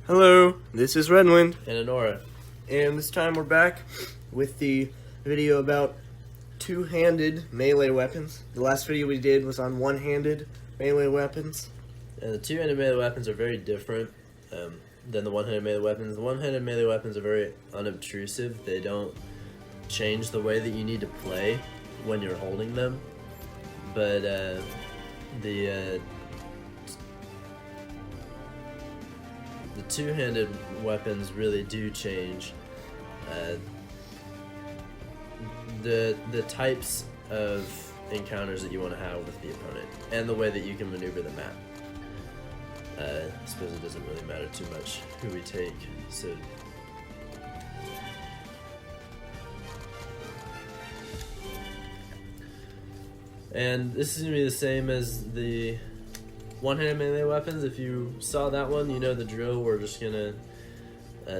Hello, this is Redwind, and Honora. and this time we're back with the video about two-handed melee weapons. The last video we did was on one-handed melee weapons. And the two-handed melee weapons are very different than the one-handed melee weapons. The one-handed melee weapons are very unobtrusive. They don't change the way that you need to play when you're holding them. But the two-handed weapons really do change the types of encounters that you want to have with the opponent and the way that you can maneuver the map. I suppose it doesn't really matter too much who we take, so and this is going to be the same as the one-handed melee weapons. If you saw that one, you know the drill. We're just going to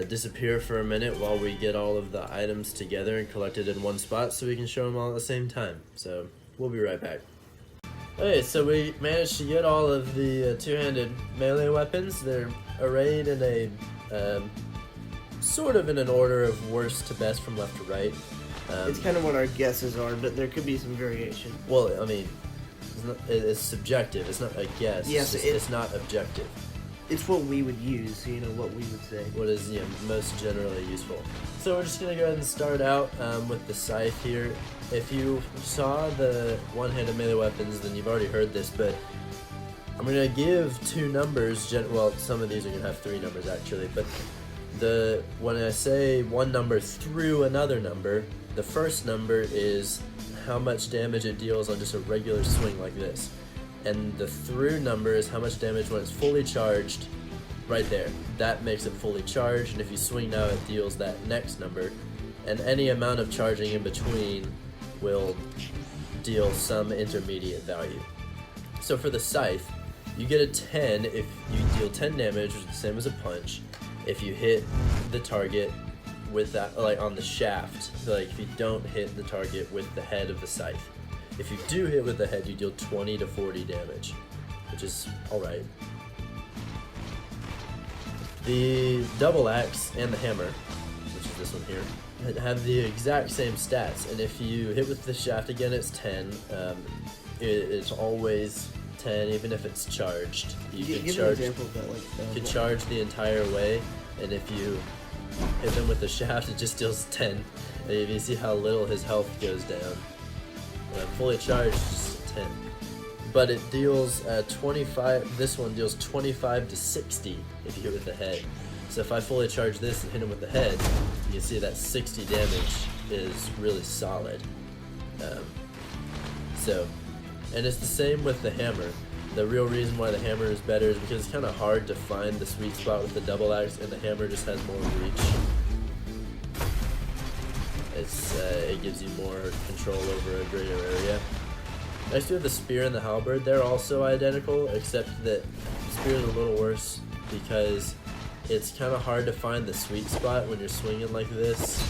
disappear for a minute while we get all of the items together and collected in one spot so we can show them all at the same time. So we'll be right back. Okay, so we managed to get all of the two-handed melee weapons. They're arrayed in a sort of in an order of worst to best from left to right. It's kind of what our guesses are, but there could be some variation. Well, I mean, it's subjective. It's not a guess. Yes, it's not objective. It's what we would use, what we would say. What is most generally useful. So we're just going to go ahead and start out with the Scythe here. If you saw the one-handed melee weapons, then you've already heard this, but I'm going to give two numbers. Well, some of these are going to have three numbers actually, but when I say one number through another number, the first number is how much damage it deals on just a regular swing like this. And the through number is how much damage when it's fully charged, right there. That makes it fully charged, and if you swing now, it deals that next number. And any amount of charging in between will deal some intermediate value. So for the Scythe, you get a 10 if you deal 10 damage, which is the same as a punch, if you hit the target with that, like on the shaft. So like if you don't hit the target with the head of the Scythe. If you do hit with the head, you deal 20 to 40 damage, which is alright. The double axe and the hammer, which is this one here, have the exact same stats, and if you hit with the shaft again, it's 10. It's always 10, even if it's charged. You can give charge. An example of that, like, you can charge the entire way, and if you hit them with the shaft, it just deals 10. And if you see how little his health goes down. When I'm fully charged, it's 10. But it deals 25. This one deals 25 to 60 if you hit with the head. So if I fully charge this and hit him with the head, you can see that 60 damage is really solid. And it's the same with the hammer. The real reason why the hammer is better is because it's kind of hard to find the sweet spot with the double axe, and the hammer just has more reach. It gives you more control over a greater area. Next we have the spear and the halberd. They're also identical, except that the spear is a little worse because it's kind of hard to find the sweet spot when you're swinging like this.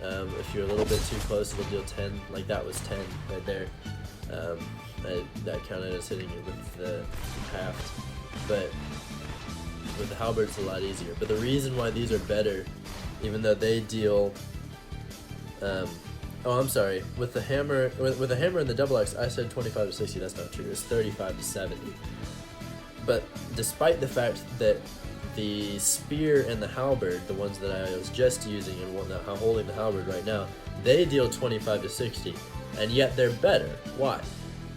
If you're a little bit too close, it'll deal 10. Like that was 10 right there. That counted as hitting it with the haft. But with the halberd, it's a lot easier. But the reason why these are better, even though they deal I'm sorry. With the hammer and the double axe, I said 25 to 60. That's not true. It's 35 to 70. But despite the fact that the spear and the halberd, the ones that I was just using and one that I'm holding the halberd right now, they deal 25 to 60, and yet they're better. Why?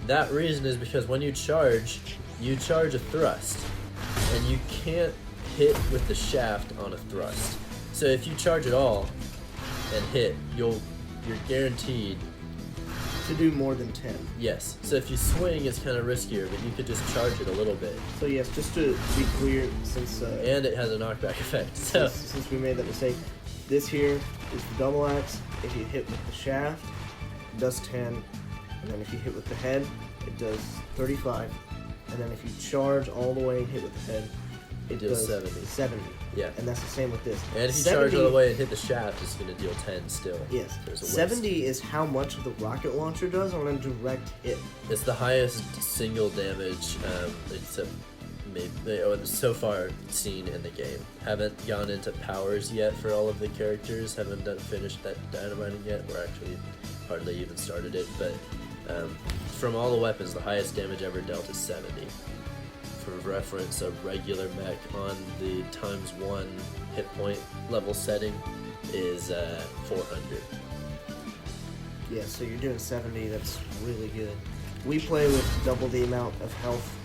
That reason is because when you charge a thrust, and you can't hit with the shaft on a thrust. So if you charge it all and hit, you're guaranteed to do more than 10. Yes. So if you swing, it's kind of riskier, but you could just charge it a little bit. So yes, just to be clear, since and it has a knockback effect. So since we made that mistake, this here is the double axe. If you hit with the shaft, it does 10, and then if you hit with the head, it does 35, and then if you charge all the way and hit with the head, it does 70. Yeah. And that's the same with this. And if you charge all the way and hit the shaft, it's going to deal 10 still. Yes. 70 is how much the rocket launcher does on a direct hit. It's the highest single damage, except so far seen in the game. Haven't gone into powers yet for all of the characters. Haven't finished that dynamiting yet. We're actually hardly even started it. But from all the weapons, the highest damage ever dealt is 70. For reference, a regular mech on the ×1 hit point level setting is 400. Yeah, so you're doing 70. That's really good. We play with double the amount of health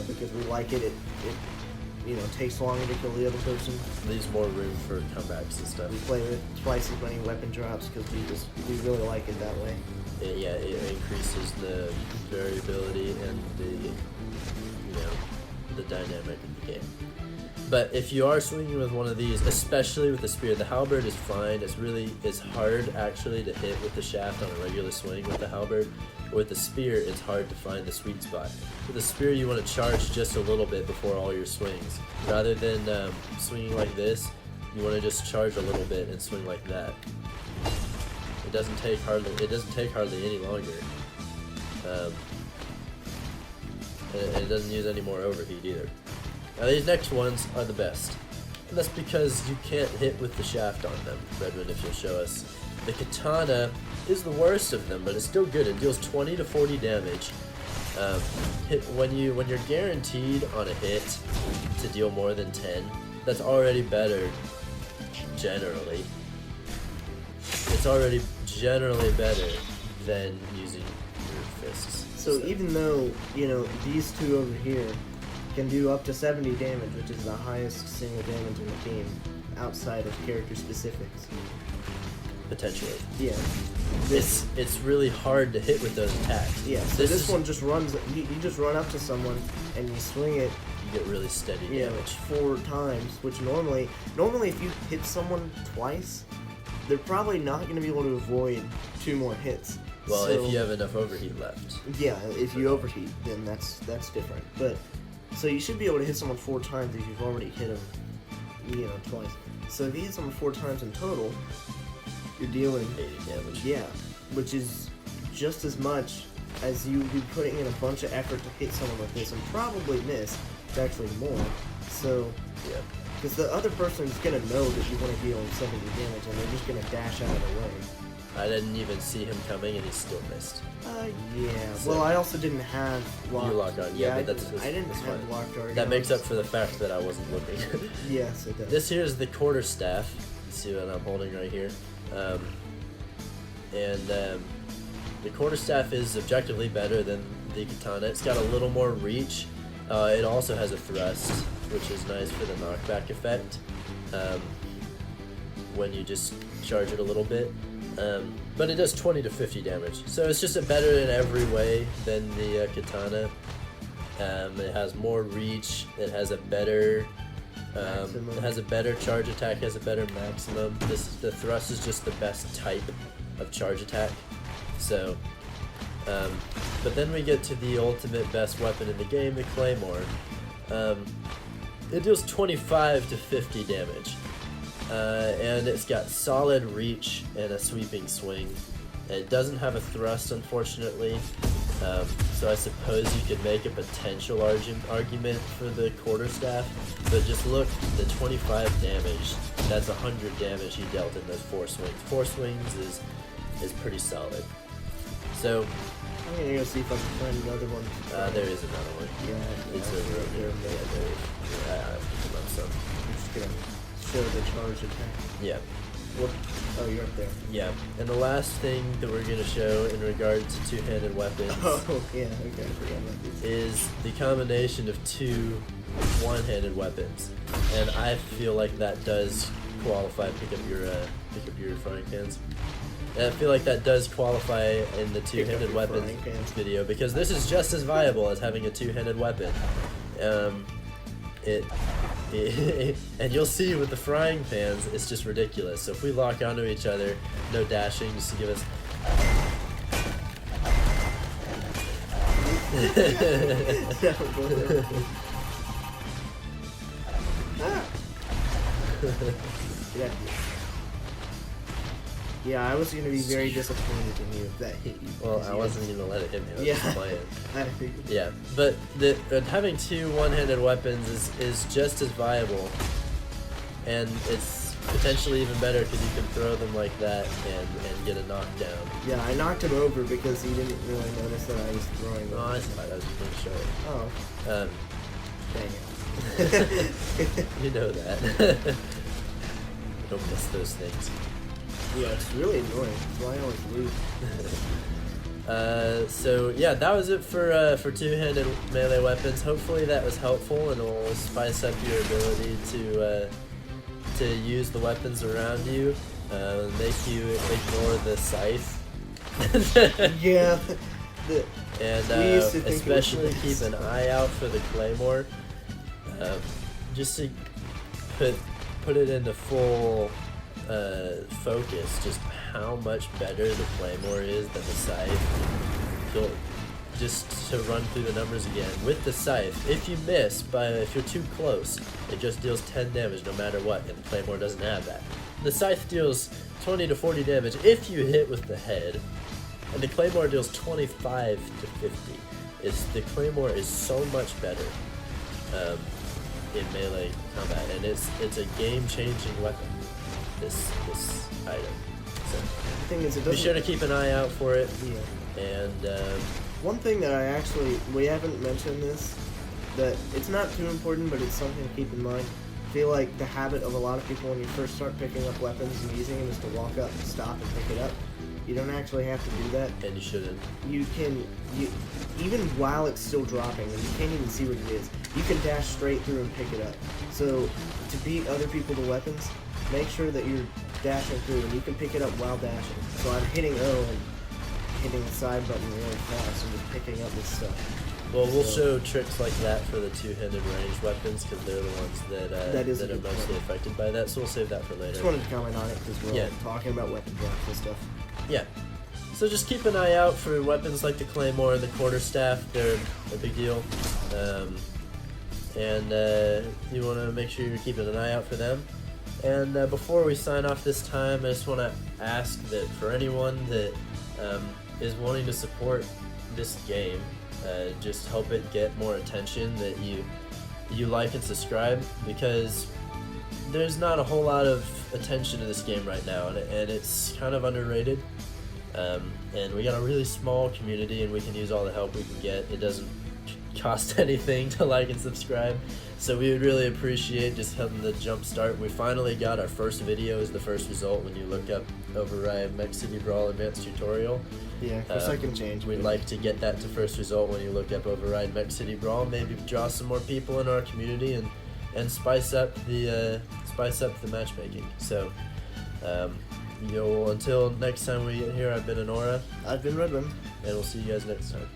because we like it. It takes longer to kill the other person. Leaves more room for comebacks and stuff. We play with twice as many weapon drops because we really like it that way. It increases the variability and the dynamic of the game. But if you are swinging with one of these, especially with the spear, the halberd is fine. It's hard actually to hit with the shaft on a regular swing with the halberd. With the spear, it's hard to find the sweet spot. With the spear, you want to charge just a little bit before all your swings. Rather than swinging like this, you want to just charge a little bit and swing like that. It doesn't take hardly any longer. And it doesn't use any more overheat either. Now these next ones are the best. And that's because you can't hit with the shaft on them. Redmond, if you'll show us. The Katana is the worst of them, but it's still good. It deals 20 to 40 damage. When you're guaranteed on a hit to deal more than 10, that's already better generally. It's already generally better than using your fists. So even though, these two over here can do up to 70 damage, which is the highest single damage in the game, outside of character specifics. Potentially. Yeah. It's really hard to hit with those attacks. Yeah, so this one just runs, you just run up to someone and you swing it. You get really steady damage. 4 times, which normally if you hit someone twice, they're probably not going to be able to avoid 2 more hits. Well, if you have enough overheat left. Yeah, if you overheat, then that's different. But so you should be able to hit someone 4 times if you've already hit them, twice. So if you hit someone 4 times in total, you're dealing 80 damage. Yeah, which is just as much as you'd be putting in a bunch of effort to hit someone like this and probably miss. It's actually more. So yeah. Because the other person's gonna know that you want to deal him 70 damage, and they're just gonna dash out of the way. I didn't even see him coming, and he still missed. Yeah. So well, I also didn't have locked. You lock on, yeah, but I didn't have fine. locked already. That makes up for the fact that I wasn't looking. Yes, it does. This here is the quarterstaff. You see what I'm holding right here, the quarterstaff is objectively better than the katana. It's got a little more reach. It also has a thrust, which is nice for the knockback effect when you just charge it a little bit. But it does 20 to 50 damage, so it's just better in every way than the katana. It has more reach. It has a better charge attack. Has a better maximum. The thrust is just the best type of charge attack. So, but then we get to the ultimate best weapon in the game, the Claymore. It deals 25 to 50 damage. And it's got solid reach and a sweeping swing. It doesn't have a thrust, unfortunately, so I suppose you could make a potential argument for the quarterstaff, but just look, the 25 damage, that's 100 damage he dealt in those 4 swings. 4 swings is pretty solid. So, I'm gonna go see if I can find another one. There is another one. Yeah, It's over there. Yeah, I have to come up some. I'm just gonna show the charge attack. Yeah. What? Oh, you're up there. Yeah, and the last thing that we're going to show in regard to two-handed weapons Oh, yeah, okay, I forgot about this. is the combination of 2 one-handed weapons, and I feel like that does qualify. Pick up your frying pans. And I feel like that does qualify in the two-handed weapons video because this is just as viable as having a two-handed weapon. And you'll see with the frying pans, it's just ridiculous. So if we lock onto each other, no dashing, just to give us. Yeah, I was gonna be very disappointed in you if that hit you. Well, because I you wasn't gonna let it hit me. I was Yeah. just playing. I figured. Yeah, but having two one-handed weapons is just as viable, and it's potentially even better because you can throw them like that and get a knockdown. Yeah, I knocked him over because he didn't really notice that I was throwing them. Oh, I thought that was pretty short. Oh, dang it. You know that. Don't miss those things. Yeah, it's really annoying. That's why I always lose. So yeah, that was it for two-handed melee weapons. Hopefully that was helpful and will spice up your ability to use the weapons around you. Make you ignore the scythe. Yeah. And We used to think it was especially nice. keep an eye out for the Claymore. Just to put it into full focus, just how much better the Claymore is than the Scythe. Just to run through the numbers again, with the Scythe, if you miss if you're too close, it just deals 10 damage no matter what, and the Claymore doesn't have that. The Scythe deals 20 to 40 damage if you hit with the head, and the Claymore deals 25 to 50. The Claymore is so much better in melee combat, and it's a game-changing weapon. This item. So The thing is, it be doesn't. sure to keep an eye out for it. Yeah. And One thing that we haven't mentioned this, that it's not too important, but it's something to keep in mind. I feel like the habit of a lot of people when you first start picking up weapons and using them is to walk up, stop, and pick it up. You don't actually have to do that. and you shouldn't. You even while it's still dropping, and you can't even see what it is, you can dash straight through and pick it up. So to beat other people to weapons, make sure that you're dashing through, and you can pick it up while dashing. So I'm hitting O and hitting the side button really fast and just picking up this stuff. Well, we'll So- show tricks like that for the two-handed ranged weapons because they're the ones That is a that are good mostly point. affected by that. So we'll save that for later. Just wanted to comment on it because we're Yeah. all talking about weapon drops and stuff. Yeah. So just keep an eye out for weapons like the Claymore and the Quarterstaff. They're a big deal. And you want to make sure you're keeping an eye out for them. And before we sign off this time, I just want to ask that for anyone that is wanting to support this game, just help it get more attention, that you like and subscribe, because there's not a whole lot of attention to this game right now, and it's kind of underrated. And we got a really small community, and we can use all the help we can get. It doesn't cost anything to like and subscribe, so we would really appreciate just helping the jump start. We finally got our first video as the first result when you look up Override Mech City Brawl Advanced Tutorial. Yeah, for second change. We'd like to get that to first result when you look up Override Mech City Brawl. Maybe draw some more people in our community and spice up the matchmaking. So, until next time we get here, I've been Honora, I've been Redmond. and we'll see you guys next time.